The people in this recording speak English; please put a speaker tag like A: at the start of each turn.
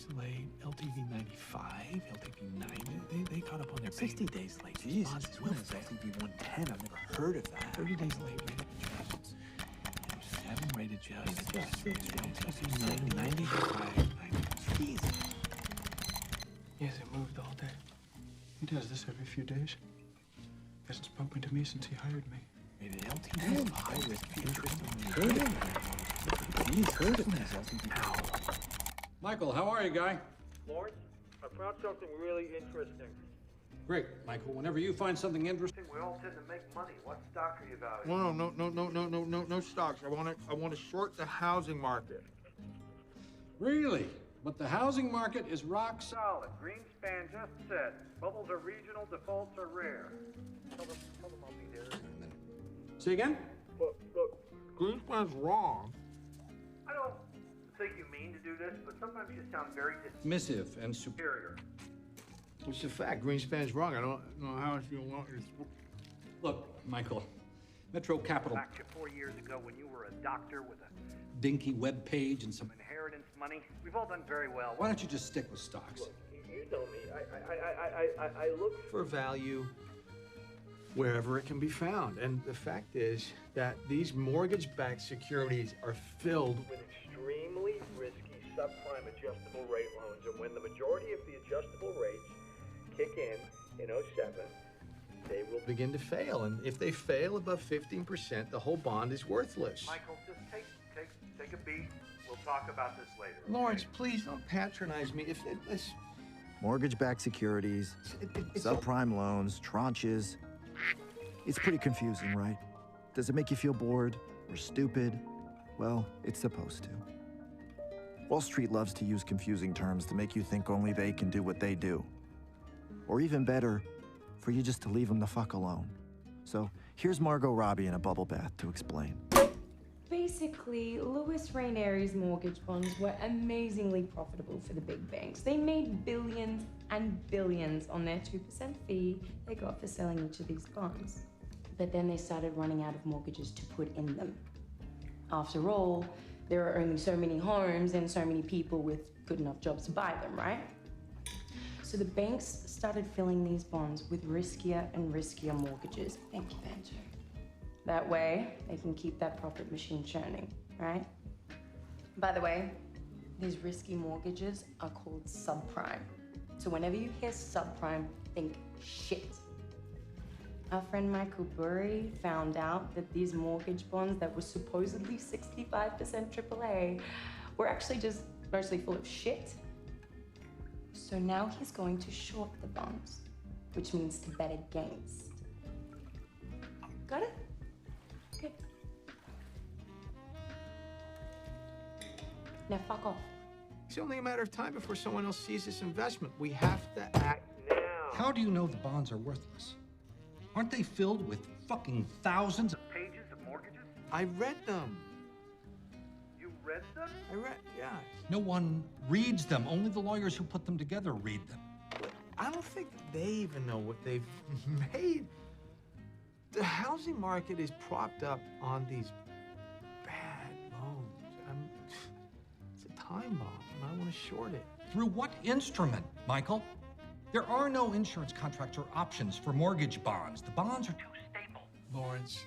A: days late. LTV 95, LTV 90. They caught up on their 60 days late. Jesus, when is LTV 110? I've never heard of that. 30 days late rated adjustments. 7 rated adjustments. LTV 95, 90. Jesus.
B: He hasn't moved all day. He does this every few days. He hasn't spoken to me since he hired me.
A: Rated LTV high risk interest on He's heard of this LTV.
C: Michael, how are you, guy?
D: Lawrence, I found something really interesting.
C: Great, Michael. Whenever you find something interesting,
D: We all tend to make money. What stock are you valuing?
E: No stocks. I want to short the housing market.
C: really? But the housing market is rock solid.
D: Solid. Greenspan just said, bubbles are regional, defaults are rare. Tell them I'll be there.
C: Say again?
E: Look, Greenspan's wrong.
D: I don't think you mean to do this, but sometimes you sound very
C: Dismissive and superior.
D: superior.
E: It's a fact. Greenspan's wrong. I don't know how else you want it.
C: Look, Michael, Metro Capital,
D: Back to 4 years ago when you were a doctor with a
C: dinky web page and some.
D: inheritance money, we've all done very well.
C: Why don't you just stick with stocks?
D: You know me. I look
E: For value wherever it can be found. And the fact is that these mortgage-backed securities are filled
D: with extremely risky subprime adjustable rate loans, and when the majority of the adjustable rates kick in 07, they will
E: begin to fail. And if they fail above 15%, the whole bond is worthless.
D: Michael, just take a beat. We'll talk about this later.
E: Lawrence, please don't patronize me.
F: Mortgage-backed securities, subprime loans, tranches. It's pretty confusing, right? Does it make you feel bored or stupid? Well, it's supposed to. Wall Street loves to use confusing terms to make you think only they can do what they do. Or even better, for you just to leave them the fuck alone. So here's Margot Robbie in a bubble bath to explain.
G: Basically, Louis Ranieri's mortgage bonds were amazingly profitable for the big banks. They made billions and billions on their 2% fee they got for selling each of these bonds. But then they started running out of mortgages to put in them. After all, there are only so many homes and so many people with good enough jobs to buy them, right? So the banks started filling these bonds with riskier and riskier mortgages. Thank you, Banjo. That way, they can keep that profit machine churning, right? By the way, these risky mortgages are called subprime. So whenever you hear subprime, think shit. Our friend Michael Burry found out that these mortgage bonds that were supposedly 65% AAA were actually just mostly full of shit. So now he's going to short the bonds, which means to bet against. Got it? Good. Now fuck off.
E: It's only a matter of time before someone else sees this investment. We have to act now.
C: How do you know the bonds are worthless? Aren't they filled with fucking thousands of
D: Pages of mortgages?
E: I read them.
D: You read them?
E: Yeah.
C: No one reads them. Only the lawyers who put them together read them.
E: I don't think they even know what they've made. The housing market is propped up on these bad loans. It's a time bomb, and I want to short it.
C: Through what instrument, Michael? There are no insurance contracts or options for mortgage bonds. The bonds are too stable.
E: Lawrence,